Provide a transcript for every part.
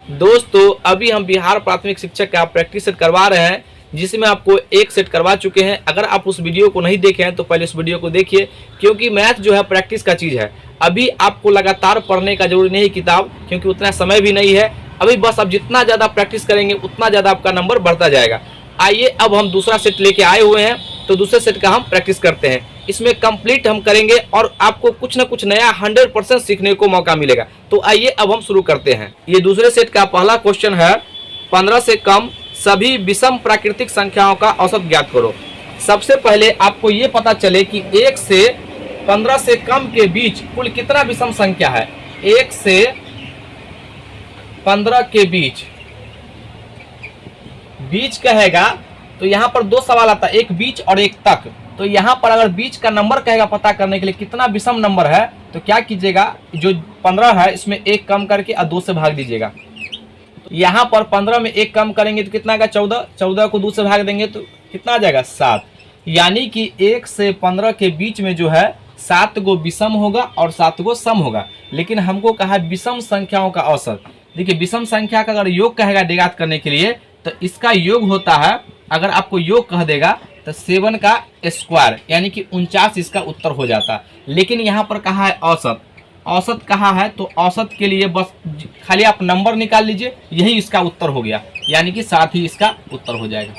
दोस्तों अभी हम बिहार प्राथमिक शिक्षक का प्रैक्टिस सेट करवा रहे हैं, जिसमें आपको एक सेट करवा चुके हैं। अगर आप उस वीडियो को नहीं देखे हैं तो पहले उस वीडियो को देखिए, क्योंकि मैथ जो है प्रैक्टिस का चीज़ है। अभी आपको लगातार पढ़ने का जरूरी नहीं किताब, क्योंकि उतना समय भी नहीं है अभी। बस आप जितना ज़्यादा प्रैक्टिस करेंगे उतना ज़्यादा आपका नंबर बढ़ता जाएगा। आइए अब हम दूसरा सेट लेके आए हुए हैं, तो दूसरे सेट का हम प्रैक्टिस करते हैं। इसमें कंप्लीट हम करेंगे और आपको कुछ ना कुछ नया 100% सीखने को मौका मिलेगा। तो आइए अब हम शुरू करते हैं। ये दूसरे सेट का पहला क्वेश्चन है, 15 से कम सभी विषम प्राकृतिक संख्याओं का औसत ज्ञात करो। सबसे पहले आपको ये पता चले कि 1 से 15 से कम के बीच कुल कितना विषम संख्या है। 1 से 15 के बीच कहेगा तो यहाँ पर दो सवाल आता है, एक बीच और एक तक। तो यहाँ पर अगर बीच का नंबर कहेगा पता करने के लिए कितना विषम नंबर है, तो क्या कीजिएगा, जो 15 है इसमें 1 कम करके और 2 से भाग दीजिएगा। यहाँ पर 15 में 1 कम करेंगे तो कितना आएगा, 14। 14 को 2 से भाग देंगे तो कितना आ जाएगा, 7। यानी कि 1 से 15 के बीच में जो है 7 गो विषम होगा और 7 गो सम होगा। लेकिन हमको कहा है विषम संख्याओं का औसत। देखिए विषम संख्या का अगर योग कहेगा ज्ञात करने के लिए, तो इसका योग होता है, अगर आपको योग कह देगा तो 7 का स्क्वायर, यानी कि 49 इसका उत्तर हो जाता। लेकिन यहाँ पर कहा है औसत। औसत कहा है तो औसत के लिए बस खाली आप नंबर निकाल लीजिए, यही इसका उत्तर हो गया, यानी कि 7 ही इसका उत्तर हो जाएगा।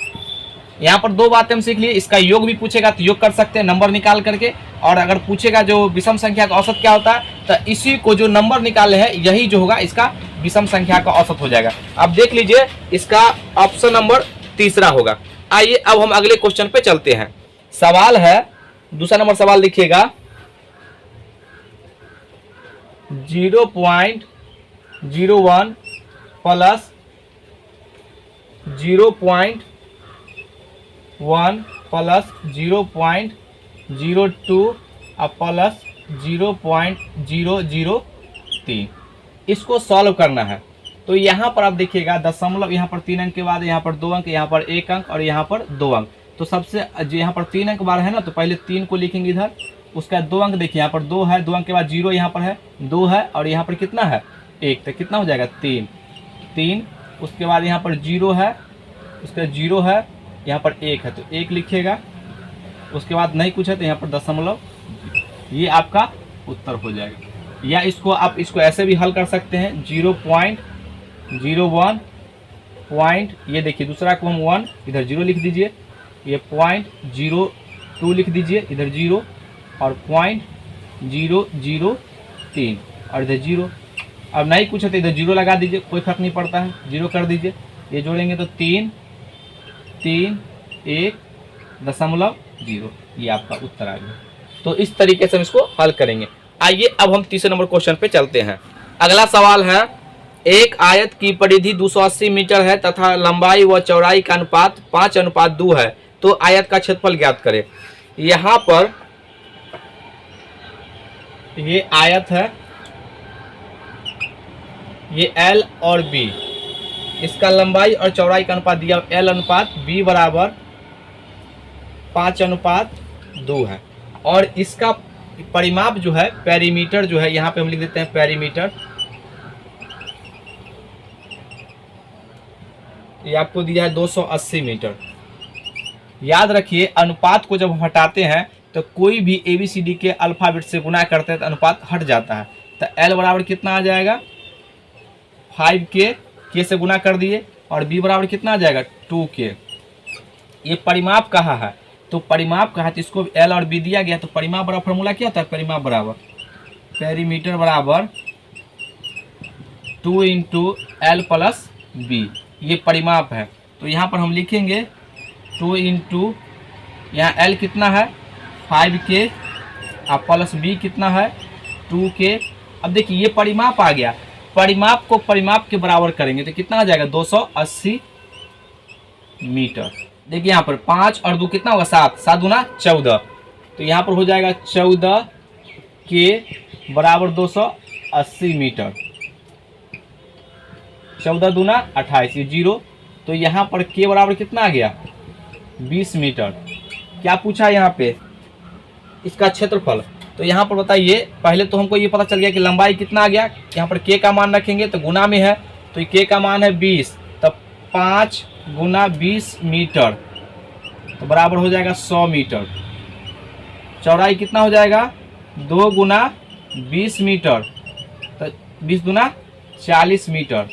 यहाँ पर 2 बातें हम सीख लिए, इसका योग भी पूछेगा तो योग कर सकते हैं नंबर निकाल करके, और अगर पूछेगा जो विषम संख्या का औसत क्या होता है, तो इसी को जो नंबर निकाले हैं यही जो होगा इसका विषम संख्या का औसत हो जाएगा। अब देख लीजिए इसका ऑप्शन नंबर तीसरा होगा। आइए अब हम अगले क्वेश्चन पे चलते हैं। सवाल है, दूसरा नंबर सवाल लिखिएगा, 0.01 प्लस 0.1 प्लस 0.02 और प्लस 0.003, इसको सॉल्व करना है। तो यहाँ पर आप देखिएगा दशमलव, यहाँ पर 3 अंक के बाद यहाँ पर 2 अंक, यहाँ पर 1 अंक और यहाँ पर 2 अंक। तो सबसे जो यहाँ पर 3 अंक बार है ना, तो पहले 3 को लिखेंगे इधर, उसका 2 अंक देखिए यहाँ पर 2 है, 2 अंक के बाद 0 यहाँ पर है, 2 है और यहाँ पर कितना है 1, तो कितना हो जाएगा 3। उसके बाद यहाँ पर 0 है, उसका 0 है, यहाँ पर 1 है तो 1 लिखिएगा। उसके बाद नहीं कुछ है तो यहाँ पर दशमलव, ये आपका उत्तर हो जाएगा। या इसको आप इसको ऐसे भी हल कर सकते हैं, 0.01 पॉइंट, ये देखिए दूसरा को हम 1 इधर 0 लिख दीजिए, ये 0.02 लिख दीजिए इधर 0 और 0.003 और इधर 0। अब नहीं कुछ है तो इधर 0 लगा दीजिए, कोई फर्क नहीं पड़ता है, 0 कर दीजिए। ये जोड़ेंगे तो 3.1.0, ये आपका उत्तर आ गया। तो इस तरीके से हम इसको हल करेंगे। आइए अब हम तीसरे नंबर क्वेश्चन पे चलते हैं। अगला सवाल है, एक आयत की परिधि 280 मीटर है तथा लंबाई व चौड़ाई का अनुपात 5:2 है, तो आयत का क्षेत्रफल ज्ञात करें। यहाँ पर ये आयत है, ये L और B, इसका लंबाई और चौड़ाई का अनुपात दिया L अनुपात B बराबर 5:2 है। और इसका परिमाप जो है, पेरीमीटर जो है, यहाँ पे हम लिख देते हैं पेरीमीटर, ये आपको दिया है 280 मीटर। याद रखिए अनुपात को जब हम हटाते हैं तो कोई भी ABCD के अल्फाबेट से गुना करते हैं तो अनुपात हट जाता है। तो L बराबर कितना आ जाएगा 5K, K से गुना कर दिए, और B बराबर कितना आ जाएगा 2K। ये परिमाप कहा है, तो परिमाप कहा तो इसको L और B दिया गया, तो परिमाप बराबर फॉर्मूला क्या होता है, परिमाप बराबर पेरीमीटर बराबर 2 × L + B, ये परिमाप है। तो यहाँ पर हम लिखेंगे 2 × यहाँ L कितना है 5K और प्लस B कितना है 2K। अब देखिए ये परिमाप आ गया, परिमाप को परिमाप के बराबर करेंगे तो कितना आ जाएगा 280 मीटर। देखिए यहाँ पर 5 और 2 कितना होगा 7, 7 दूना 14, तो यहाँ पर हो जाएगा 14K बराबर 280 मीटर। 14 दूना 28, ये 0, तो यहाँ पर K बराबर कितना आ गया 20 मीटर। क्या पूछा यहाँ पे, इसका क्षेत्रफल। तो यहाँ पर बताइए, पहले तो हमको ये पता चल गया कि लंबाई कितना आ गया, यहाँ पर K का मान रखेंगे तो गुना में है, तो के का मान है 20, तब 5 गुना 20 मीटर तो बराबर हो जाएगा 100 मीटर। चौड़ाई कितना हो जाएगा 2 गुना 20 मीटर तो 20 गुना 40 मीटर।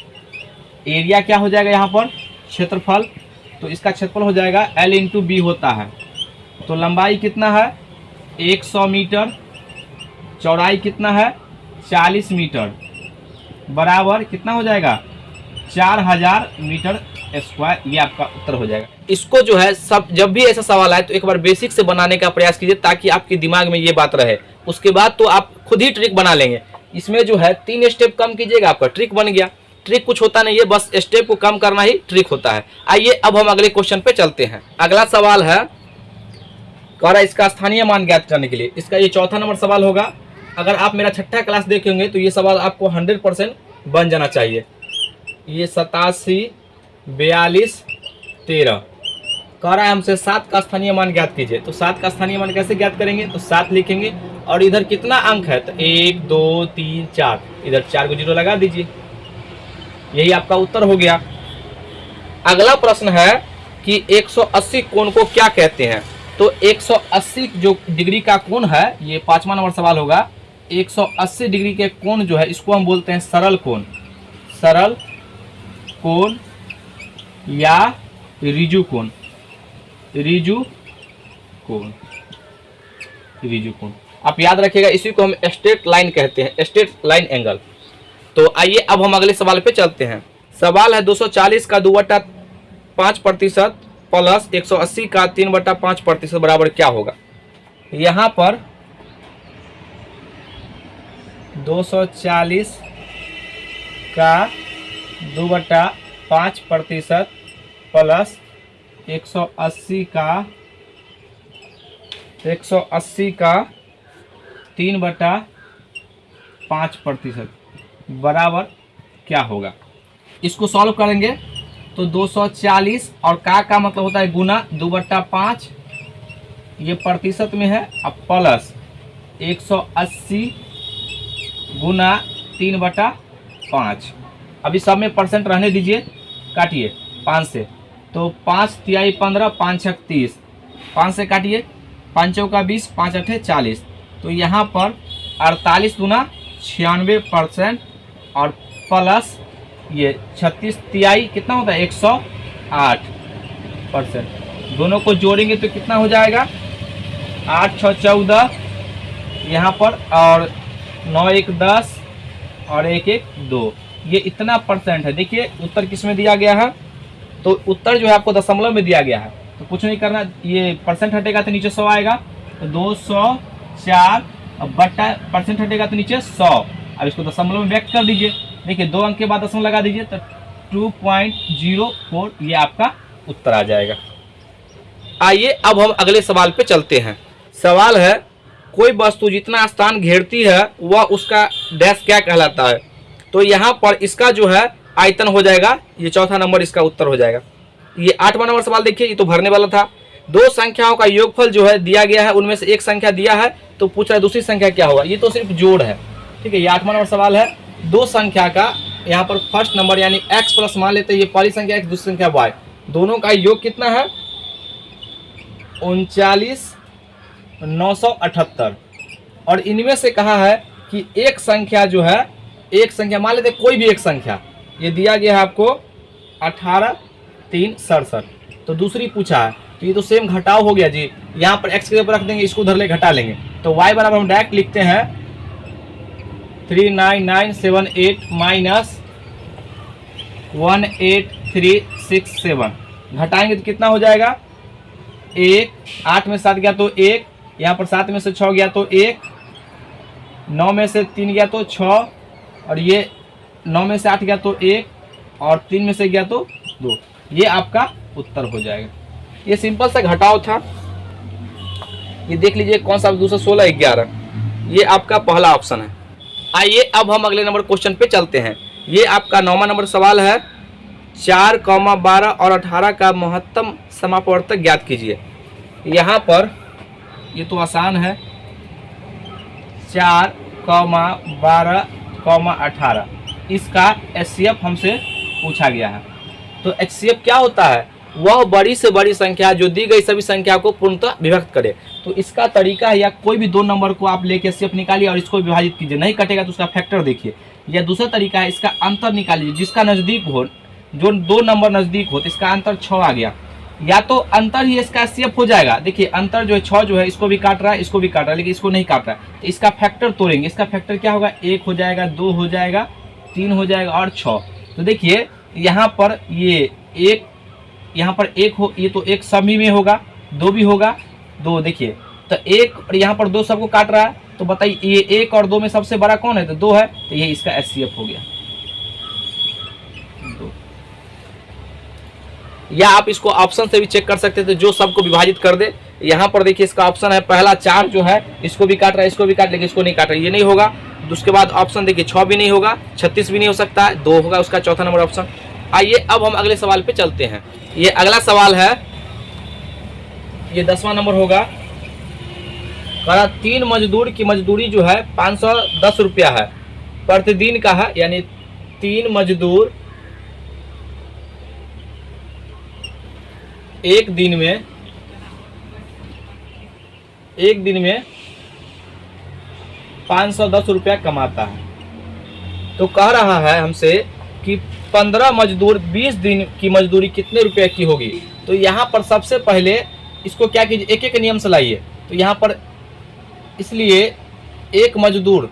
एरिया क्या हो जाएगा यहाँ पर क्षेत्रफल, तो इसका क्षेत्रफल हो जाएगा L इंटू बी होता है। तो लंबाई कितना है 100 मीटर, चौड़ाई कितना है 40 मीटर, बराबर कितना हो जाएगा 4000 मीटर स्क्वायर। ये आपका उत्तर हो जाएगा। इसको जो है सब जब भी ऐसा सवाल आए तो एक बार बेसिक से बनाने का प्रयास कीजिए ताकि आपके दिमाग में ये बात रहे। उसके बाद तो आप खुद ही ट्रिक बना लेंगे। इसमें जो है 3 स्टेप कम कीजिएगा, आपका ट्रिक बन गया। ट्रिक कुछ होता नहीं है, बस स्टेप को कम करना ही ट्रिक होता है। आइए अब हम अगले क्वेश्चन पे चलते हैं। अगला सवाल है कह रहा है इसका स्थानीय मान ज्ञात करने के लिए। इसका ये चौथा नंबर सवाल होगा। अगर आप मेरा छठा क्लास देखे होंगे तो ये सवाल आपको 100% बन जाना चाहिए। ये 87, 42, 13 कह रहा है हमसे 7 का स्थानीय मान ज्ञात कीजिए। तो 7 का स्थानीय मान कैसे ज्ञात करेंगे, तो 7 लिखेंगे और इधर कितना अंक है तो 1 2 3 4, इधर 4 को 0 लगा दीजिए। यही आपका उत्तर हो गया। अगला प्रश्न है कि 180 कोण को क्या कहते हैं। तो 180 जो डिग्री का कोण है, ये 5वां नंबर सवाल होगा। 180 डिग्री के कोण जो है इसको हम बोलते हैं सरल कोण, सरल कोण या ऋजु कोण, ऋजु कोण, ऋजु कोण। आप याद रखिएगा, इसी को हम स्ट्रेट लाइन कहते हैं, स्ट्रेट लाइन एंगल। तो आइए अब हम अगले सवाल पे चलते हैं। सवाल है 240 का 2/5% प्लस 180 का 3/5% बराबर क्या होगा। यहाँ पर 240 का 2/5% प्लस 180 का 3/5% बराबर क्या होगा। इसको सॉल्व करेंगे तो 240 और का मतलब होता है गुना 2/5, ये प्रतिशत में है, अब प्लस 180 गुना 3/5। अभी सब में परसेंट रहने दीजिए, काटिए 5 से। तो 5 तिहाई 15, 5 छक 30, 5 से काटिए, 5 चौका 20, 5 अठे 40। तो यहाँ पर 48 गुना 96% और प्लस ये 36 तिहाई कितना होता है 108%। दोनों को जोड़ेंगे तो कितना हो जाएगा 8 6 14 यहाँ पर, और 9 1 10 और 1 1 2, ये इतना परसेंट है। देखिए उत्तर किस में दिया गया है, तो उत्तर जो है आपको दशमलव में दिया गया है। तो कुछ नहीं करना, ये परसेंट हटेगा तो नीचे 100 आएगा, तो 204 बट्टा परसेंट हटेगा तो नीचे 100। अब इसको दशमलव में व्यक्त कर दीजिए। देखिए 2 अंक के बाद दशमलव लगा दीजिए तो 2.04, ये आपका उत्तर आ जाएगा। आइए अब हम अगले सवाल पे चलते हैं। सवाल है कोई वस्तु जितना स्थान घेरती है वह उसका डैश क्या कहलाता है। तो यहाँ पर इसका जो है आयतन हो जाएगा, ये चौथा नंबर इसका उत्तर हो जाएगा। ये 8वां नंबर सवाल देखिए, ये तो भरने वाला था। 2 संख्याओं का योगफल जो है दिया गया है, उनमें से एक संख्या दिया है तो पूछ रहा है दूसरी संख्या क्या होगा। ये तो सिर्फ जोड़ है, ठीक है। ये 8वां नंबर सवाल है। 2 संख्या का यहाँ पर फर्स्ट नंबर यानी x प्लस मान लेते हैं, ये पहली संख्या x दूसरी संख्या y, दोनों का योग कितना है 39,978। और इनमें से कहा है कि एक संख्या जो है, एक संख्या मान लेते हैं कोई भी एक संख्या, ये दिया गया है आपको 18,367। तो दूसरी पूछा है, तो ये तो सेम घटाव हो गया जी। यहाँ पर x के ऊपर रख देंगे, इसको उधर ले घटा लेंगे, तो y बराबर हम डायरेक्ट लिखते हैं 39978 माइनस 18367। घटाएंगे तो कितना हो जाएगा 1, 8 में 7 गया तो 1, यहाँ पर 7 में से 6 गया तो 1, 9 में से 3 गया तो 6, और ये 9 में से 8 गया तो 1, और 3 में से गया तो 2। ये आपका उत्तर हो जाएगा। ये सिंपल सा घटाव था। ये देख लीजिए कौन सा, दूसरा 16 11, ये आपका पहला ऑप्शन है। आइए अब हम अगले नंबर क्वेश्चन पे चलते हैं। ये आपका 9वां नंबर सवाल है। 4, 12 और 18 का महत्तम समापवर्तक ज्ञात कीजिए। यहाँ पर ये तो आसान है, 4, 12, 18। इसका HCF हमसे पूछा गया है। तो HCF क्या होता है? वह बड़ी से बड़ी संख्या जो दी गई सभी संख्या को पूर्णतः विभक्त करे। तो इसका तरीका है, या कोई भी दो नंबर को आप लेके HCF निकालिए और इसको विभाजित कीजिए, नहीं कटेगा तो उसका फैक्टर देखिए। या दूसरा तरीका है, इसका अंतर निकालिए, जिसका नज़दीक हो, जो दो नंबर नज़दीक हो तो इसका अंतर 6 आ गया, या तो अंतर ही इसका HCF हो जाएगा। देखिए अंतर जो है 6 जो है, इसको भी काट रहा है, इसको भी काट रहा है, लेकिन इसको नहीं काट रहा है, तो इसका फैक्टर तोड़ेंगे। इसका फैक्टर क्या होगा? 1 हो जाएगा, 2 हो जाएगा, 3 हो जाएगा और 6। तो देखिए यहाँ पर ये 1, यहाँ पर 1 हो, ये तो 1 सभी में होगा, 2 भी होगा, 2 देखिए, तो 1 और यहाँ पर 2 सबको काट रहा है। तो बताइए ये 1 और 2 में सबसे बड़ा कौन है? तो 2 है, तो ये इसका HCF हो गया 2। या आप इसको ऑप्शन से भी चेक कर सकते थे, जो सबको विभाजित कर दे। यहाँ पर देखिए इसका ऑप्शन है पहला 4 जो है, इसको भी काट रहा है, इसको भी काट, लेकिन इसको नहीं काट रहा है, ये नहीं होगा। उसके बाद ऑप्शन देखिए 6 भी नहीं होगा, 36 भी नहीं हो सकता है, 2 होगा उसका चौथा नंबर ऑप्शन। आइए अब हम अगले सवाल पे चलते हैं। ये अगला सवाल है, ये 10वां नंबर होगा। कहा 3 मजदूर की मजदूरी जो है 510 रुपया है, प्रतिदिन का है, यानी 3 मजदूर एक दिन में 510 रुपया कमाता है। तो कह रहा है हमसे कि 15 मजदूर 20 दिन की मजदूरी कितने रुपए की होगी। तो यहाँ पर सबसे पहले इसको क्या कीजिए, एक एक नियम से लाइए। तो यहाँ पर इसलिए एक मजदूर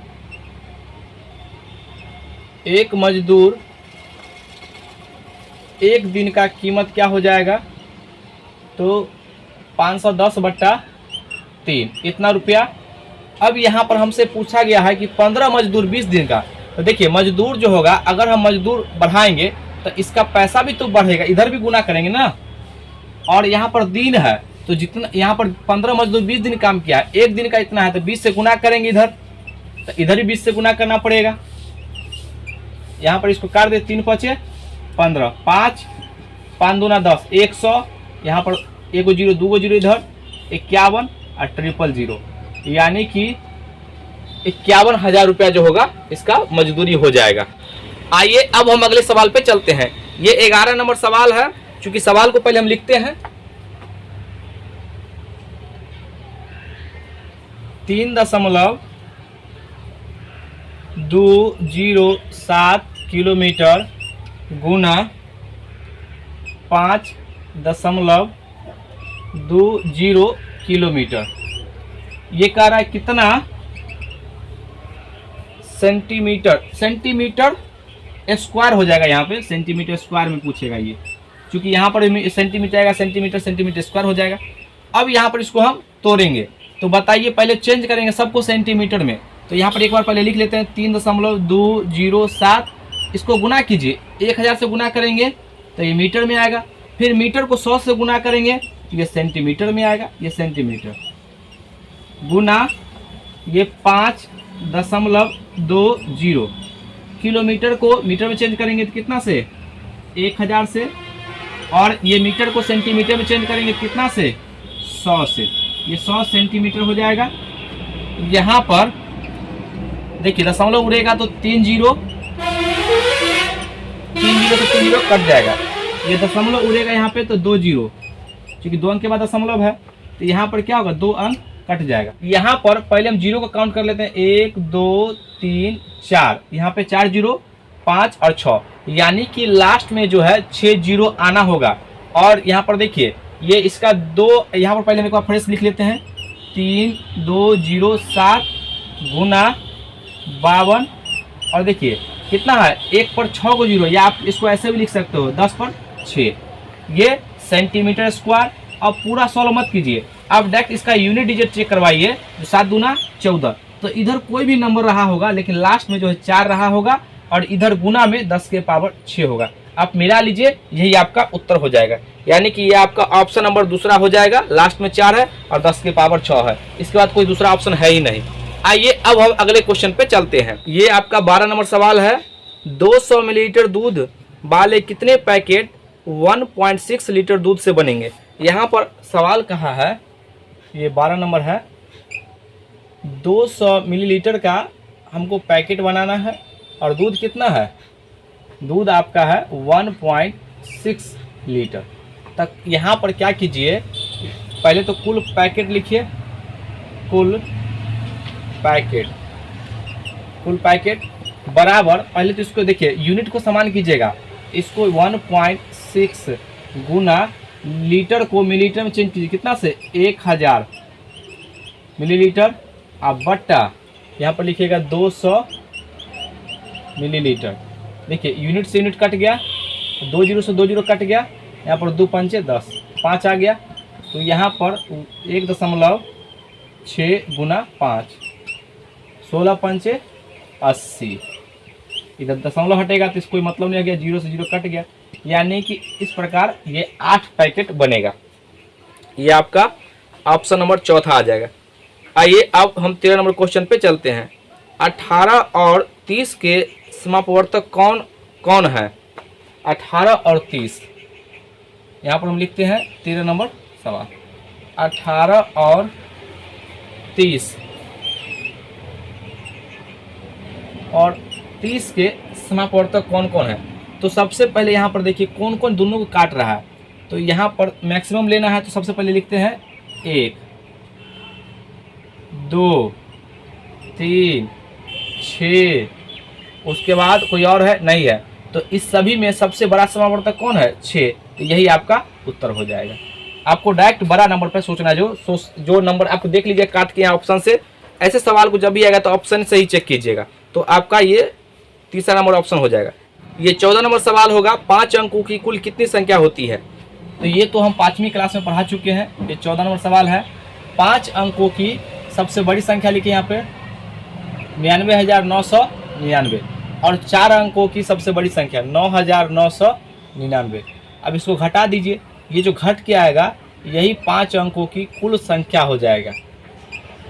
एक दिन का कीमत क्या हो जाएगा? तो 510 बट्टा 3 इतना रुपया। अब यहाँ पर हमसे पूछा गया है कि 15 मजदूर 20 दिन का। तो देखिए मजदूर जो होगा, अगर हम मजदूर बढ़ाएंगे तो इसका पैसा भी तो बढ़ेगा, इधर भी गुना करेंगे ना। और यहाँ पर दिन है, तो जितना यहाँ पर 15 मजदूर 20 दिन काम किया है, एक दिन का इतना है, तो 20 से गुना करेंगे इधर, तो इधर भी 20 से गुना करना पड़ेगा। यहाँ पर इसको काट दे, 3 पचे 15, 5 5 दूना 10, 100, यहाँ पर 1 0 2 0 इधर 51 और 000, यानी कि 51,000 रुपया जो होगा इसका मजदूरी हो जाएगा। आइए अब हम अगले सवाल पे चलते हैं। ये 11 नंबर सवाल है। चूंकि सवाल को पहले हम लिखते हैं, 3.207 किलोमीटर गुना 5.20 किलोमीटर, ये कह रहा है कितना सेंटीमीटर स्क्वायर हो जाएगा। यहाँ पे सेंटीमीटर स्क्वायर में पूछेगा ये, क्योंकि यहाँ पर सेंटीमीटर आएगा, सेंटीमीटर स्क्वायर हो जाएगा। अब यहाँ पर इसको हम तोड़ेंगे, तो बताइए, पहले चेंज करेंगे सबको सेंटीमीटर में। तो यहाँ पर एक बार पहले लिख लेते हैं 3.207, इसको गुना कीजिए, 1000 से गुना करेंगे तो ये मीटर में आएगा। फिर मीटर को 100 से गुना करेंगे तो ये सेंटीमीटर में आएगा, ये सेंटीमीटर गुना ये 5.20। किलोमीटर को मीटर में चेंज करेंगे तो कितना से? 1000 से। और ये मीटर को सेंटीमीटर में चेंज करेंगे कितना से? 100 से। ये 100 सेंटीमीटर हो जाएगा। यहाँ पर देखिए दशमलव उड़ेगा तो 3 0 से 3 0 कट जाएगा। ये दशमलव उड़ेगा यहाँ पे तो 2 0, क्योंकि 2 अंक के बाद दशमलव है, तो यहाँ पर क्या होगा? 2 अंक कट जाएगा। यहाँ पर पहले हम 0 को काउंट कर लेते हैं, 1 2 3 4, यहाँ पे 4 0 5 और 6, यानी कि लास्ट में जो है 6 0 आना होगा। और यहाँ पर देखिए ये इसका 2, यहाँ पर पहले हम एक बार फ्रेश लिख लेते हैं, 3.207 गुना 52, और देखिए कितना है? 1 पर 6 को 0, या आप इसको ऐसे भी लिख सकते हो 10 पर 6, ये सेंटीमीटर स्क्वायर। अब पूरा सॉल्व मत कीजिए, अब डायरेक्ट इसका यूनिट डिजिट चेक करवाइए। 7 दूना 14, तो इधर कोई भी नंबर रहा होगा, लेकिन लास्ट में जो है 4 रहा होगा, और इधर गुना में 10 के पावर 6 होगा। आप मिला लीजिए, यही आपका उत्तर हो जाएगा। यानी कि ये आपका ऑप्शन नंबर दूसरा हो जाएगा, लास्ट में 4 है और 10 के पावर 6 है, इसके बाद कोई दूसरा ऑप्शन है ही नहीं। आइए अब हम अगले क्वेश्चन पे चलते हैं। ये आपका 12 नंबर सवाल है। 200 मिलीलीटर दूध वाले कितने पैकेट 1.6 लीटर दूध से बनेंगे? यहाँ पर सवाल कहा है, ये 12 नंबर है, 200 मिलीलीटर का हमको पैकेट बनाना है, और दूध कितना है? दूध आपका है 1.6 लीटर तक। यहाँ पर क्या कीजिए, पहले तो कुल पैकेट लिखिए, कुल पैकेट बराबर, पहले तो इसको देखिए यूनिट को समान कीजिएगा, इसको 1.6 गुना लीटर को मिलीलीटर में चेंज कीजिए, कितना से 1000 मिलीलीटर, अब बट्टा यहाँ पर लिखिएगा 200 मिलीलीटर। देखिए यूनिट से यूनिट कट गया, 2 जीरो से 2 जीरो कट गया, यहाँ पर 2 पंचे 10, 5 आ गया, तो यहाँ पर 1.6 गुना 5, 16 पंचे 80, इधर दशमलव हटेगा तो इसको कोई मतलब नहीं आ गया, 0 से 0 कट गया, यानी कि इस प्रकार ये 8 पैकेट बनेगा। ये आपका ऑप्शन नंबर चौथा आ जाएगा। आइए अब हम 13 नंबर क्वेश्चन पे चलते हैं। 18 और 30 के समापवर्तक कौन कौन है? 18 और 30, यहाँ पर हम लिखते हैं 13 नंबर सवाल। 18 और 30 के समापवर्तक कौन कौन है? तो सबसे पहले यहाँ पर देखिए कौन कौन दोनों को काट रहा है, तो यहाँ पर मैक्सिमम लेना है, तो सबसे पहले लिखते हैं 1, 2, 3, 6, उसके बाद कोई और है नहीं है, तो इस सभी में सबसे बड़ा समापवर्तक कौन है? 6, तो यही आपका उत्तर हो जाएगा। आपको डायरेक्ट बड़ा नंबर पर सोचना, जो नंबर आप देख लीजिए काट के यहाँ ऑप्शन से, ऐसे सवाल को जब भी आएगा तो ऑप्शन से ही चेक कीजिएगा, तो आपका ये तीसरा नंबर ऑप्शन हो जाएगा। ये 14 नंबर सवाल होगा, 5 अंकों की कुल कितनी संख्या होती है? तो ये तो हम 5वीं क्लास में पढ़ा चुके हैं। ये 14 नंबर सवाल है। 5 अंकों की सबसे बड़ी संख्या लिखिए यहाँ पे 99,999, और 4 अंकों की सबसे बड़ी संख्या 9,999। अब इसको घटा दीजिए, ये जो घट के आएगा यही 5 अंकों की कुल संख्या हो जाएगा,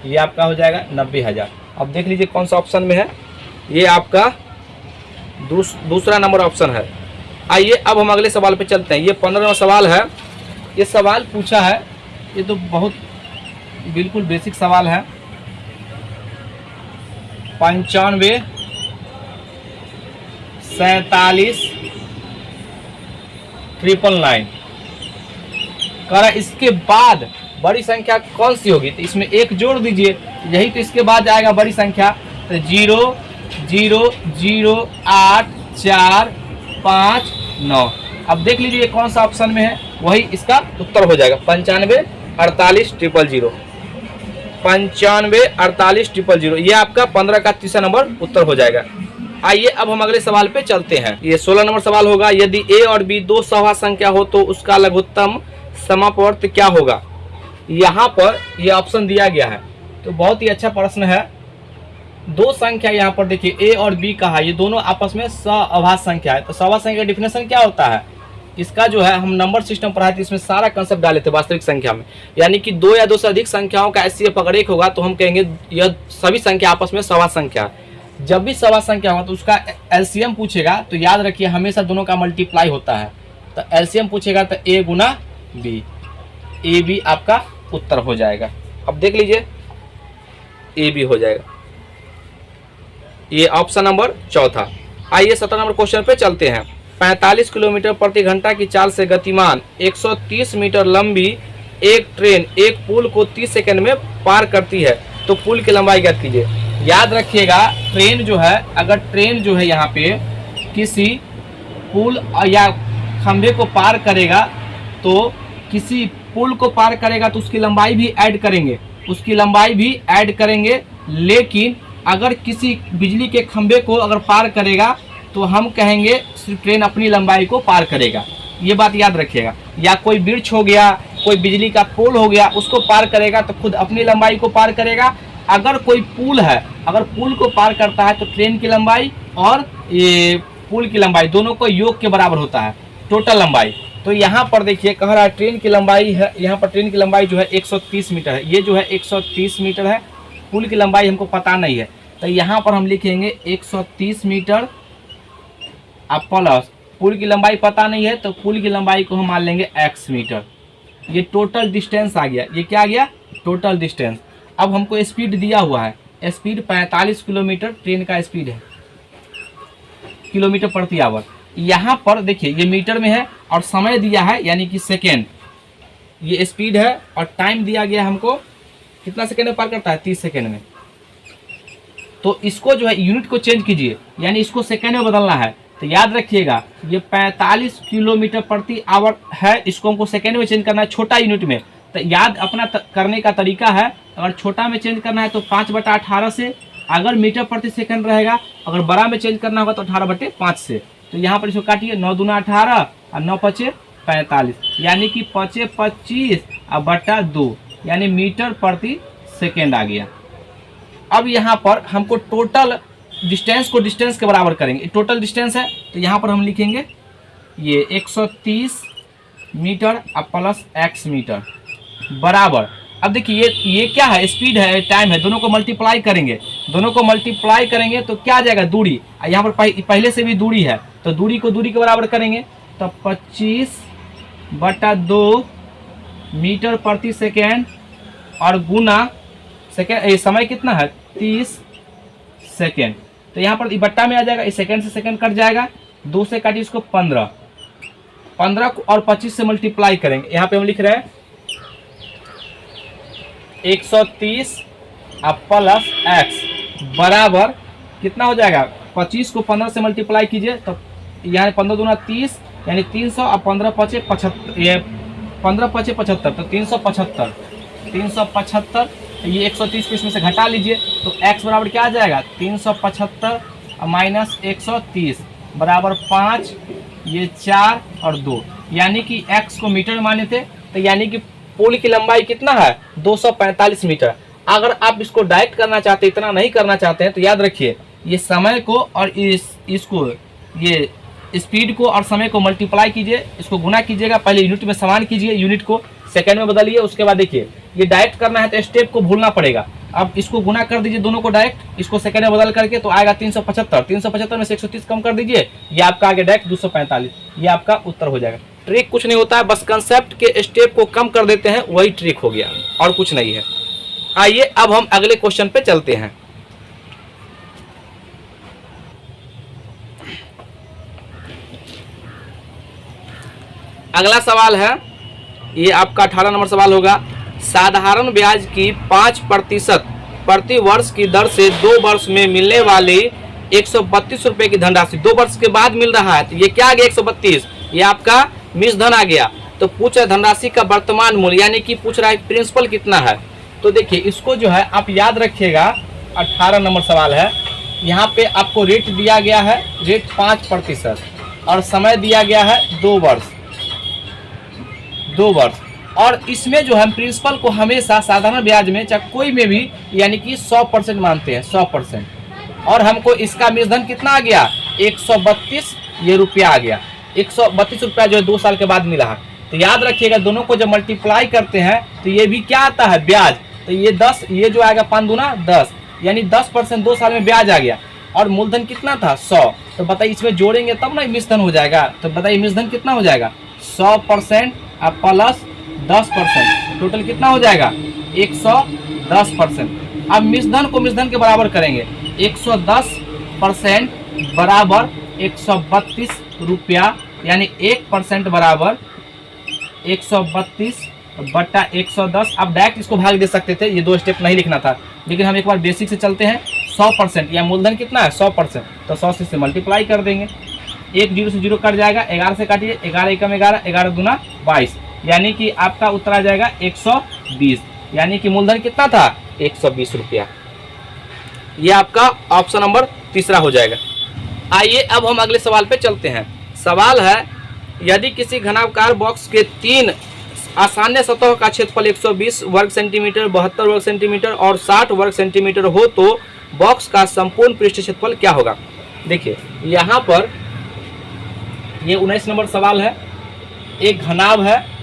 ये आपका हो जाएगा 90,000। अब देख लीजिए कौन सा ऑप्शन में है, ये आपका दूसरा नंबर ऑप्शन है। आइए अब हम अगले सवाल पे चलते हैं। ये 15वां सवाल है। ये सवाल पूछा है, ये तो बहुत बिल्कुल बेसिक सवाल है। 95, 47, 999 करा, इसके बाद बड़ी संख्या कौन सी होगी? तो इसमें 1 जोड़ दीजिए, यही तो इसके बाद आएगा बड़ी संख्या, तो 0, 0, 0, 8, 4, 5, 9। अब देख लीजिए कौन सा ऑप्शन में है, वही इसका उत्तर हो जाएगा। 95, 48, 000, 95, 48, 000, ये आपका 15 का तीसरा नंबर उत्तर हो जाएगा। आइए अब हम अगले सवाल पे चलते हैं। ये 16 नंबर सवाल होगा। यदि ए और बी 2 सवा संख्या हो तो उसका लघुत्तम समापवर्त क्या होगा? यहाँ पर ये ऑप्शन दिया गया है, तो बहुत ही अच्छा प्रश्न है। 2 संख्या यहाँ पर देखिए ए और बी कहा, ये दोनों आपस में सअभाज्य संख्या है। तो सवा संख्या का डिफिनेशन क्या होता है? इसका जो है हम नंबर सिस्टम पढ़ाए थे, इसमें सारा कंसेप्ट डाले थे वास्तविक संख्या में, यानी कि 2 या 2 से अधिक संख्याओं का एचसीएफ अगर 1 होगा तो हम कहेंगे यह सभी संख्या आपस में सवा संख्या है। जब भी सवा संख्या होगा तो उसका एलसीएम पूछेगा, तो याद रखिए हमेशा दोनों का मल्टीप्लाई होता है। तो एलसीएम पूछेगा तो ए गुना बी, ए बी आपका उत्तर हो जाएगा। अब देख लीजिए ए बी हो जाएगा, ये ऑप्शन नंबर चौथा। आइए 17 नंबर क्वेश्चन पे चलते हैं। 45 किलोमीटर प्रति घंटा की चाल से गतिमान 130 मीटर लंबी एक ट्रेन एक पुल को 30 सेकंड में पार करती है, तो पुल की लंबाई ज्ञात कीजिए। याद रखिएगा ट्रेन जो है, अगर ट्रेन जो है यहाँ पे किसी पुल या खंभे को पार करेगा, तो किसी पुल को पार करेगा तो उसकी लंबाई भी ऐड करेंगे, लेकिन अगर किसी बिजली के खंभे को अगर पार करेगा तो हम कहेंगे सिर्फ ट्रेन अपनी लंबाई को पार करेगा, ये बात याद रखिएगा। या कोई वृक्ष हो गया, कोई बिजली का पोल हो गया, उसको पार करेगा तो खुद अपनी लंबाई को पार करेगा। अगर कोई पुल है, अगर पुल को पार करता है तो ट्रेन की लंबाई और ये पुल की लंबाई दोनों को योग के बराबर होता है, टोटल लंबाई। तो यहाँ पर देखिए कह रहा है ट्रेन की लंबाई है, यहाँ पर ट्रेन की लंबाई जो है 130 मीटर है, ये जो है 130 मीटर है। पुल की लंबाई हमको पता नहीं है, तो यहाँ पर हम लिखेंगे 130 मीटर अब प्लस पुल की लंबाई पता नहीं है, तो पुल की लंबाई को हम मान लेंगे x मीटर। ये टोटल डिस्टेंस आ गया, ये क्या आ गया? Total distance. अब हमको स्पीड दिया हुआ है, स्पीड 45 किलोमीटर ट्रेन का स्पीड है, किलोमीटर प्रति आवर। यहाँ पर देखिए ये मीटर में है और समय दिया है यानी कि सेकेंड, ये स्पीड है और टाइम दिया गया हमको कितना सेकेंड में पार करता है, 30 सेकेंड में। तो इसको जो है यूनिट को चेंज कीजिए, यानी इसको सेकेंड में बदलना है। तो याद रखिएगा ये 45 किलोमीटर प्रति आवर है, इसको हमको सेकेंड में चेंज करना है, छोटा यूनिट में। तो याद अपना करने का तरीका है, अगर छोटा में चेंज करना है तो 5/18 से, अगर मीटर प्रति सेकंड रहेगा, अगर बड़ा में चेंज करना होगा तो 18/5 से। तो यहाँ पर इसको काटिए, 9 दूना 18 और 9 पचे 45, यानी कि 5 25 और बटा 2, यानी मीटर प्रति सेकेंड आ गया। अब यहाँ पर हमको टोटल डिस्टेंस को डिस्टेंस के बराबर करेंगे, टोटल डिस्टेंस है तो यहाँ पर हम लिखेंगे ये 130 मीटर और प्लस x मीटर बराबर। अब देखिए ये क्या है, स्पीड है, टाइम है, दोनों को मल्टीप्लाई करेंगे, दोनों को मल्टीप्लाई करेंगे तो क्या आ जाएगा, दूरी। यहाँ पर पहले से भी दूरी है तो दूरी को दूरी के बराबर करेंगे, तो 25/2 मीटर प्रति सेकेंड और गुना सेकेंड, समय कितना है 30 सेकेंड। तो यहाँ पर बट्टा में आ जाएगा, इस सेकेंड से सेकेंड कट जाएगा, 2 से काटिए इसको 15 को और 25 से मल्टीप्लाई करेंगे। यहाँ पे हम लिख रहे हैं 130 प्लस x बराबर कितना हो जाएगा, 25 को 15 से मल्टीप्लाई कीजिए तो यहाँ 15 दूना 30, यानी 300 और 15 पचे 75, ये 15 पचे 75 तो 375। ये 130 को इसमें से घटा लीजिए तो x बराबर क्या आ जाएगा, 375 माइनस 130 बराबर 5, ये 4 और 2, यानी कि x को मीटर माने थे, तो यानी कि पुल की लंबाई कितना है 245 मीटर। अगर आप इसको डायरेक्ट करना चाहते हैं, इतना नहीं करना चाहते हैं, तो याद रखिए ये समय को और इसको ये स्पीड को और समय को मल्टीप्लाई कीजिए, इसको गुना कीजिएगा, पहले यूनिट में समान कीजिए, यूनिट को सेकंड में बदलिए, उसके बाद देखिए ये डायरेक्ट करना है तो स्टेप को भूलना पड़ेगा। अब इसको गुना कर दीजिए दोनों को डायरेक्ट, इसको सेकंड में बदल करके तो आएगा 375 में से 130 कम कर दीजिए, ये आपका आगे डायरेक्ट 245, ये आपका उत्तर हो जाएगा। ट्रिक कुछ नहीं होता है, बस कंसेप्ट के स्टेप को कम कर देते हैं, वही ट्रिक हो गया और कुछ नहीं है। आइए अब हम अगले क्वेश्चन पे चलते हैं। अगला सवाल है, ये आपका 18 नंबर सवाल होगा। साधारण ब्याज की 5% प्रति वर्ष की दर से 2 वर्ष में मिलने वाली 132 रुपए की धनराशि 2 वर्ष के बाद मिल रहा है, तो ये क्या आ गया 132, ये आपका मिश्र धन आ गया। तो पूछ रहा है धनराशि का वर्तमान मूल्य, यानी कि पूछ रहा है प्रिंसिपल कितना है। तो देखिए इसको जो है आप याद रखिएगा, 18 नंबर सवाल है, यहाँ पे आपको रेट दिया गया है, रेट 5% और समय दिया गया है 2 वर्ष, और इसमें जो है प्रिंसिपल को हमेशा साधारण ब्याज में चाहे कोई में भी यानी कि 100% मानते हैं, 100%। और हमको इसका मिश्र धन कितना आ गया 132 ये रुपया आ गया, 132 रुपया जो है 2 साल के बाद मिला है। तो याद रखिएगा दोनों को जब मल्टीप्लाई करते हैं तो ये भी क्या आता है ब्याज, तो ये 10, ये जो आएगा 5 दूना 10, यानी 10% 2 साल में ब्याज आ गया। और मूलधन कितना था 100, तो बताइए इसमें जोड़ेंगे तब ना मिश्र धन हो जाएगा। तो बताइए मिश्र धन कितना हो जाएगा 100% प्लस 10%, टोटल कितना हो जाएगा 110%। अब मिश्र धन को मिश्र धन के बराबर करेंगे, 110% बराबर 132 रुपया, यानी 1% बराबर 132/110। अब डायरेक्ट इसको भाग दे सकते थे, ये 2 स्टेप नहीं लिखना था, लेकिन हम एक बार बेसिक से चलते हैं। 100% या मूलधन कितना है 100%, तो 100 से मल्टीप्लाई कर देंगे, 1 0 से 0 कट जाएगा, 11 से काटिए, 11 एकम 11, 11 दूना 22, यानी कि आपका उत्तर आ जाएगा 120, यानी कि मूलधन कितना था 120 रुपया। ये आपका ऑप्शन नंबर 3 हो जाएगा। आइए अब हम अगले सवाल पे चलते हैं। सवाल है, यदि किसी घनाकार बॉक्स के 3 आसान्य सतह का क्षेत्रफल 120 वर्ग सेंटीमीटर, 72 वर्ग सेंटीमीटर और 60 वर्ग सेंटीमीटर हो तो बॉक्स का संपूर्ण पृष्ठ क्षेत्रफल क्या होगा। देखिए यहाँ पर ये 19 नंबर सवाल है, एक घनाभ है,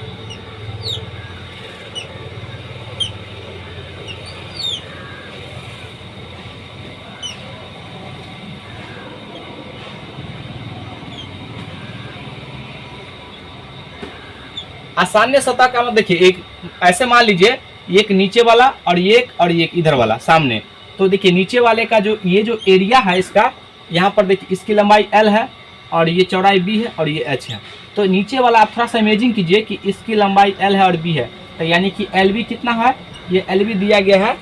आसान्य सतह का मतलब देखिए एक ऐसे मान लीजिए, एक नीचे वाला और एक इधर वाला सामने। तो देखिए नीचे वाले का जो ये जो एरिया है इसका, यहाँ पर देखिए इसकी लंबाई L है और ये चौड़ाई b है और ये h है। तो नीचे वाला आप थोड़ा सा इमेजिन कीजिए कि इसकी लंबाई l है और b है, तो यानी कि LB कितना है, ये LB दिया गया है,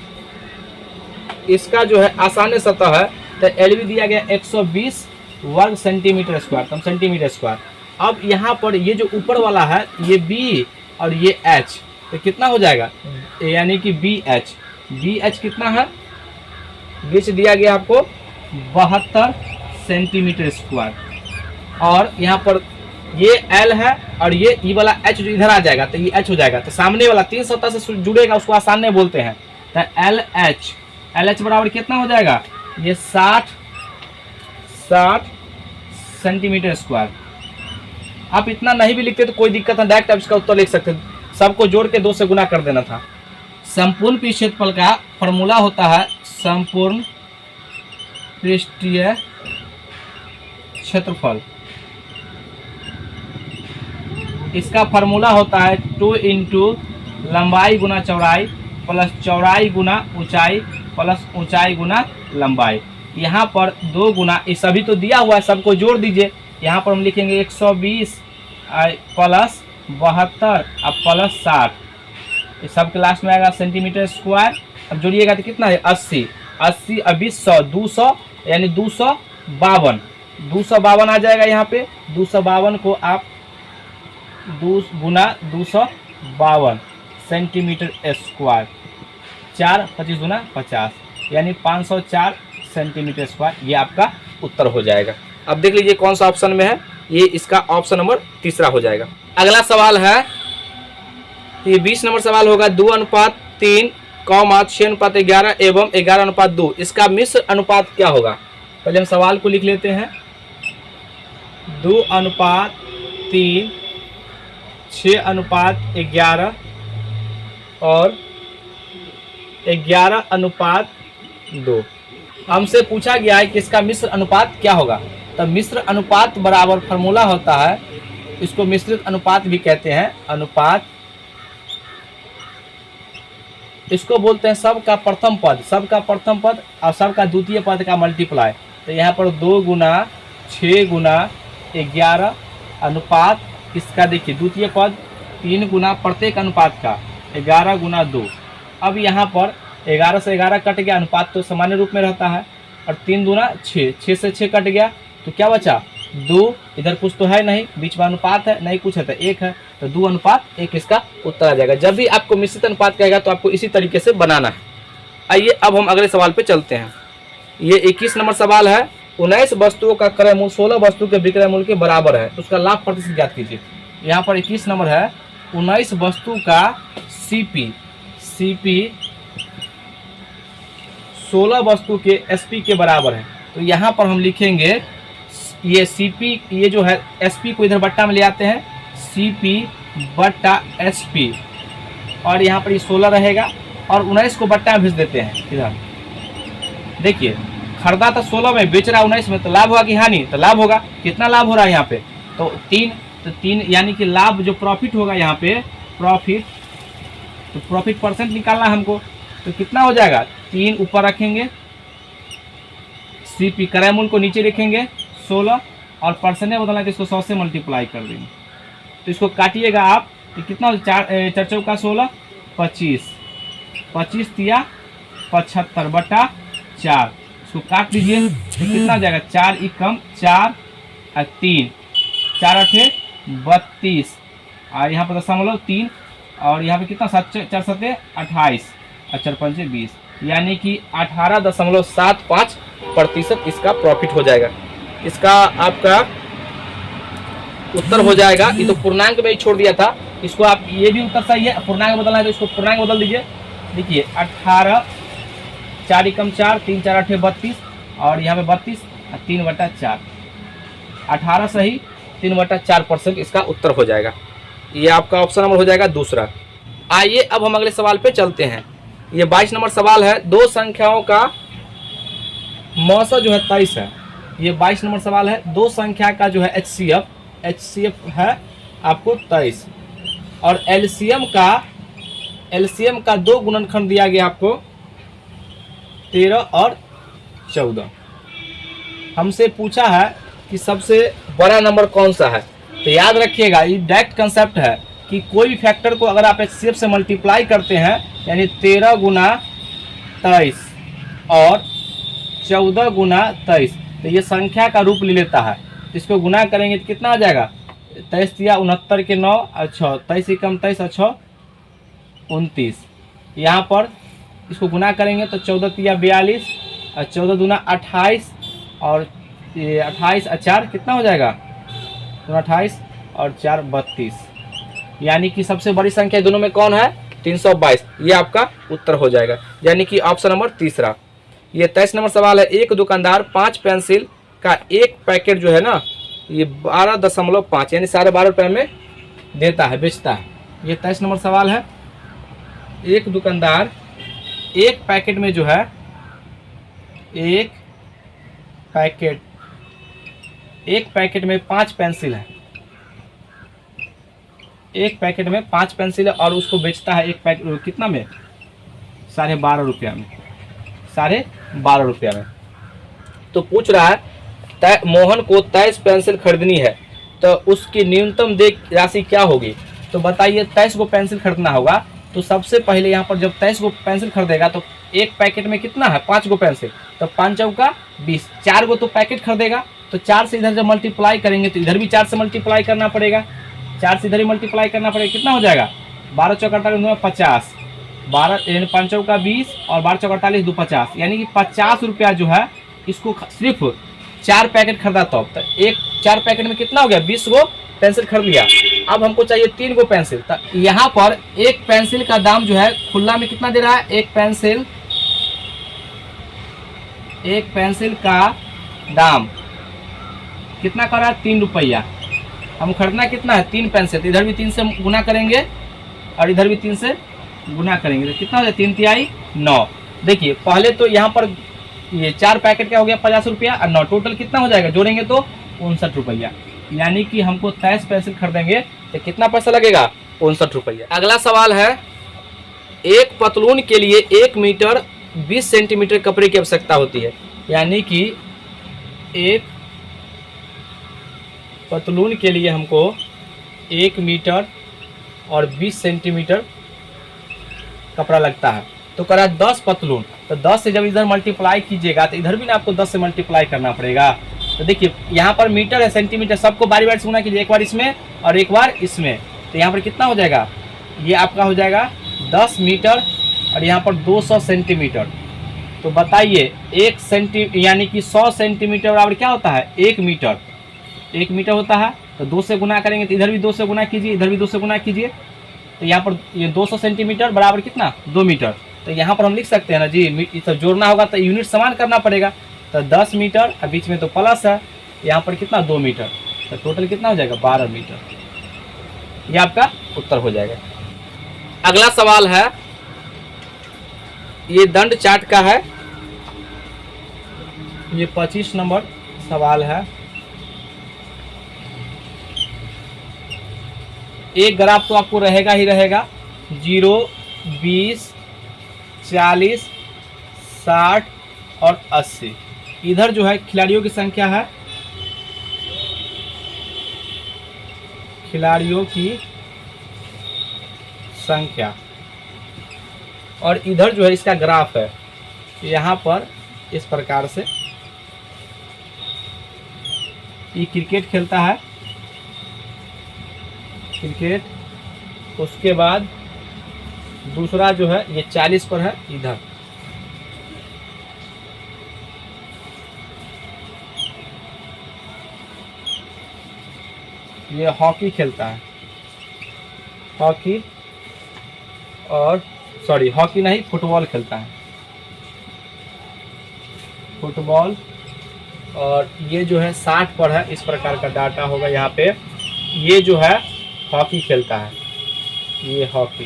इसका जो है आसान सतह है, तो LB दिया गया 120 वर्ग सेंटीमीटर स्क्वायर, तो सेंटीमीटर स्क्वायर। अब यहाँ पर ये जो ऊपर वाला है ये B और ये H, तो कितना हो जाएगा, यानी कि BH कितना है, बीच दिया गया आपको 72 सेंटीमीटर स्क्वायर। और यहाँ पर ये L है और ये ई वाला H जो इधर आ जाएगा तो ये H हो जाएगा, तो सामने वाला 3 सतह से जुड़ेगा उसको आसान नहीं बोलते हैं, तो LH बराबर कितना हो जाएगा, ये 60 सेंटीमीटर स्क्वायर। आप इतना नहीं भी लिखते तो कोई दिक्कत नहीं, डायरेक्ट आप इसका उत्तर लिख सकते, सबको जोड़ के 2 से गुना कर देना था। संपूर्ण पृष्ठ क्षेत्रफल का फॉर्मूला होता है संपूर्ण पृष्ठीय क्षेत्रफल, इसका फार्मूला होता है 2 इंटू लंबाई गुना चौड़ाई प्लस चौड़ाई गुना ऊंचाई प्लस ऊंचाई गुना लंबाई। यहाँ पर 2 गुना, ये सभी तो दिया हुआ है, सबको जोड़ दीजिए। यहाँ पर हम लिखेंगे 120 प्लस 72 और प्लस 60, ये सब के लास्ट में आएगा सेंटीमीटर स्क्वायर। अब जोड़िएगा तो कितना है 80 और 20 100 200, यानी 252 आ जाएगा। यहाँ पे 252 को आप 2 गुना 252 सेंटीमीटर स्क्वायर, 4 25 गुना 50, यानी 504 सेंटीमीटर स्क्वायर, ये आपका उत्तर हो जाएगा। अब देख लीजिए कौन सा ऑप्शन में है, ये इसका ऑप्शन नंबर 3 हो जाएगा। अगला सवाल है, ये 20 नंबर सवाल होगा 2:3, 6:11 एवं 11:2, इसका मिश्र अनुपात क्या होगा। पहले हम सवाल को लिख लेते हैं, 2:3, 6:11 और 11:2। हमसे पूछा गया है कि इसका मिश्र अनुपात क्या होगा। तो मिश्र अनुपात बराबर फार्मूला होता है, इसको मिश्रित अनुपात भी कहते हैं, अनुपात इसको बोलते हैं सबका प्रथम पद और सबका द्वितीय पद का मल्टीप्लाई। तो यहाँ पर 2 गुना 6 गुना 11 अनुपात इसका देखिए द्वितीय पद, 3 गुना प्रत्येक अनुपात का 11 गुना 2। अब यहाँ पर 11 से 11 कट गया, अनुपात तो सामान्य रूप में रहता है, और 3 दूना 6, 6 से 6 कट गया, तो क्या बचा 2, इधर कुछ तो है नहीं, बीच में अनुपात है नहीं कुछ है तो 1 है, तो 2:1 इसका उत्तर आ जाएगा। जब भी आपको मिश्रित अनुपात कहेगा तो आपको इसी तरीके से बनाना है। आइए अब हम अगले सवाल पे चलते हैं। ये 21 नंबर सवाल है, 19 वस्तुओं का क्रय मूल्य 16 वस्तु के विक्रय मूल्य के बराबर है, तो उसका लाभ प्रतिशत ज्ञात कीजिए। यहाँ पर 21 नंबर है, 19 वस्तु का CP 16 वस्तु के SP के बराबर है। तो यहाँ पर हम लिखेंगे ये CP, ये जो है SP को इधर बट्टा में ले आते हैं, CP बट्टा SP, और यहाँ पर ये 16 रहेगा और 19 को बट्टा में भेज देते हैं इधर। देखिए खरीदा था 16 में, बेच रहा 19 में, तो लाभ होगा कि हानि, तो लाभ होगा। कितना लाभ हो रहा है यहाँ पे, तो 3 यानी कि लाभ जो प्रॉफिट होगा यहाँ पे, प्रॉफिट परसेंट निकालना है हमको, तो कितना हो जाएगा 3 ऊपर रखेंगे, CP क्रय मूल्य को नीचे लिखेंगे 16 और परसेंट में बदलना है तो इसको 100 से मल्टीप्लाई कर देंगे। तो इसको काटिएगा आप, तो कितना 4 चौका 16 25, 25 तिया 75 बटा 4, इसको काट दीजिए तो कितना हो जाएगा 4 एकम 4 और 3, 4 8 32, और यहाँ पर 0.3, और यहाँ पे कितना 4 7 28 और 4 5 20, यानी कि 18.75% इसका प्रॉफिट हो जाएगा। इसका आपका उत्तर हो जाएगा। ये तो पूर्णांक में ही छोड़ दिया था, इसको आप, ये भी उत्तर सही है, पूर्णांक बदलना है तो इसको पूर्णांक बदल दीजिए। देखिए 18, 4 एकम 4, 3 4 8 32, और यहाँ पे 32 और 3/4, 18 सही, 3/4% इसका उत्तर हो जाएगा। ये आपका ऑप्शन नंबर हो जाएगा दूसरा। आइए अब हम अगले सवाल पे चलते हैं। ये 22 नंबर सवाल है, 2 संख्याओं का मौसा जो है 23 है। ये 22 नंबर सवाल है, 2 संख्या का जो है HCF है आपको 23, और LCM का 2 गुणनखंड दिया गया आपको 13 और 14। हमसे पूछा है कि सबसे बड़ा नंबर कौन सा है। तो याद रखिएगा, ये डायरेक्ट कंसेप्ट है कि कोई भी फैक्टर को अगर आप एचसीएफ से मल्टीप्लाई करते हैं, यानी 13 गुना 23 और 14 गुना 23, तो ये संख्या का रूप ले लेता है। तो इसको गुना करेंगे तो कितना आ जाएगा, 23 दिया 69 के 9 अच्छा 23 कम 23 अच्छा 29। यहाँ पर इसको गुना करेंगे तो 14 तिया 42 और 14 दूना 28 और ये 28 4 कितना हो जाएगा 28 और 4 32, यानी कि सबसे बड़ी संख्या दोनों में कौन है 322। ये आपका उत्तर हो जाएगा, यानी कि ऑप्शन नंबर तीसरा। ये 23 नंबर सवाल है, एक दुकानदार 5 पेंसिल का एक पैकेट जो है ना ये 12.5 यानी 12.5 रुपये में देता है, बेचता है। ये 23 नंबर सवाल है, एक दुकानदार एक पैकेट में जो है एक पैकेट में 5 पेंसिल है, एक पैकेट में 5 पेंसिल है और उसको बेचता है एक पैकेट कितना में 12.5 रुपया में, 12.5 रुपया में। तो पूछ रहा है मोहन को 23 पेंसिल खरीदनी है तो उसकी न्यूनतम देय राशि क्या होगी। तो बताइए 23 को पेंसिल खरीदना होगा, तो सबसे पहले यहाँ पर जब 23 को पेंसिल खरीदेगा तो एक पैकेट में कितना है 5 गो पेंसिल, तो 5 चौका 20, 4 गो तो पैकेट खरीदेगा, तो 4 से इधर जब मल्टीप्लाई करेंगे तो इधर भी 4 से मल्टीप्लाई करना पड़ेगा, 4 से इधर ही मल्टीप्लाई करना पड़ेगा, कितना हो जाएगा 12 चौका 50, 12 यानी 5 चौका 20 और 12 चौका 48 2 50, यानी कि 50 रुपया जो है इसको सिर्फ 4 पैकेट खरीदा तो एक 4 पैकेट में कितना हो गया 20 गो पेंसिल खरीद लिया। अब हमको चाहिए 3 गो पेंसिल, तो यहाँ पर एक पेंसिल का दाम जो है खुला में कितना दे रहा है, एक पेंसिल का दाम कितना कर रहा है 3 रुपया। हम खरीदना कितना है 3 पेंसिल, तो इधर भी 3 से गुना करेंगे और इधर भी 3 से गुना करेंगे तो कितना हो जाए 3 तिहाई 9। देखिए पहले तो यहाँ पर ये 4 पैकेट क्या हो गया 50 रुपया और 9 टोटल कितना हो जाएगा, जोड़ेंगे तो 59 रुपया, यानी कि हमको 23 पेंसिल खरीदेंगे तो कितना पैसा लगेगा 59 रुपया। अगला सवाल है, एक पतलून के लिए 1 मीटर 20 सेंटीमीटर कपड़े की आवश्यकता होती है, यानी कि एक पतलून के लिए हमको 1 मीटर और 20 सेंटीमीटर कपड़ा लगता है। तो करा 10 पतलून, तो 10 से जब इधर मल्टीप्लाई कीजिएगा तो इधर भी ना आपको 10 से मल्टीप्लाई करना पड़ेगा। तो देखिए यहाँ पर मीटर है सेंटीमीटर, सबको बारी बारी से गुना कीजिए, एक बार इसमें और एक बार इसमें, तो यहाँ पर कितना हो जाएगा, ये आपका हो जाएगा 10 मीटर और यहाँ पर 200 सेंटीमीटर। तो बताइए 1 सेंटी यानी कि 100 सेंटीमीटर बराबर क्या होता है 1 मीटर, 1 मीटर होता है। तो 2 से गुना करेंगे तो इधर भी 2 से गुना कीजिए, इधर भी 2 से गुना कीजिए, तो यहाँ पर ये 200 सेंटीमीटर बराबर कितना 2 मीटर। तो यहाँ पर हम लिख सकते हैं ना जी, ये सब जोड़ना होगा तो यूनिट समान करना पड़ेगा, तो 10 मीटर और बीच में तो प्लस है, यहाँ पर कितना 2 मीटर, तो टोटल कितना हो जाएगा 12 मीटर। ये आपका उत्तर हो जाएगा। अगला सवाल है, ये दंड चार्ट का है, ये 25 नंबर सवाल है। एक ग्राफ तो आपको रहेगा ही रहेगा, 0, 20, 40, 60 और 80। इधर जो है खिलाड़ियों की संख्या है, खिलाड़ियों की संख्या, और इधर जो है इसका ग्राफ है। यहाँ पर इस प्रकार से ये क्रिकेट खेलता है, क्रिकेट, उसके बाद दूसरा जो है ये 40 पर है इधर, ये हॉकी खेलता है, हॉकी और सॉरी हॉकी नहीं फुटबॉल खेलता है, फुटबॉल, और ये जो है 60 पर है, इस प्रकार का डाटा होगा यहाँ पे। ये जो है हॉकी खेलता है, ये हॉकी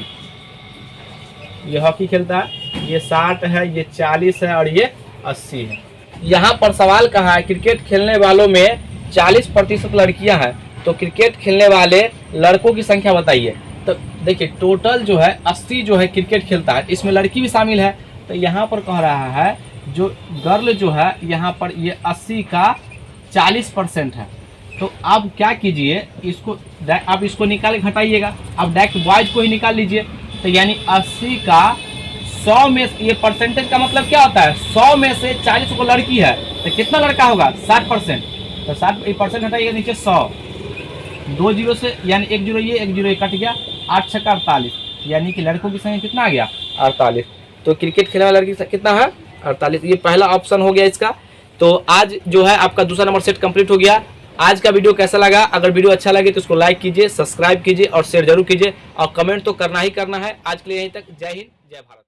खेलता है, ये 60 है, ये 40 है और ये 80 है। यहाँ पर सवाल कहा है क्रिकेट खेलने वालों में 40% लड़कियां हैं, तो क्रिकेट खेलने वाले लड़कों की संख्या बताइए। तो देखिए टोटल जो है 80 जो है क्रिकेट खेलता है, इसमें लड़की भी शामिल है। तो यहाँ पर कह रहा है जो गर्ल जो है यहाँ पर ये 80 का 40% है। तो आप क्या कीजिए, इसको आप इसको निकाल के घटाइएगा, आप डायरेक्ट बॉयज को ही निकाल लीजिए। तो यानी 80 का 100 में, ये परसेंटेज का मतलब क्या होता है, 100 में से 40 को लड़की है तो कितना लड़का होगा, 60%। तो 60% हटाइएगा नीचे 100, 2 जीरो से यानी 1 जीरो ये 1 जीरो ये कट गया, 8 छक्का 48, यानी कि लड़कों की संख्या कितना आ गया, 48। तो क्रिकेट खेलने वाला लड़की कितना है, 48। ये पहला ऑप्शन हो गया इसका। तो आज जो है आपका दूसरा नंबर सेट कंप्लीट हो गया। आज का वीडियो कैसा लगा, अगर वीडियो अच्छा लगे तो इसको लाइक कीजिए, सब्सक्राइब कीजिए और शेयर जरूर कीजिए, और कमेंट तो करना ही करना है। आज के लिए यहीं तक। जय हिंद, जय भारत।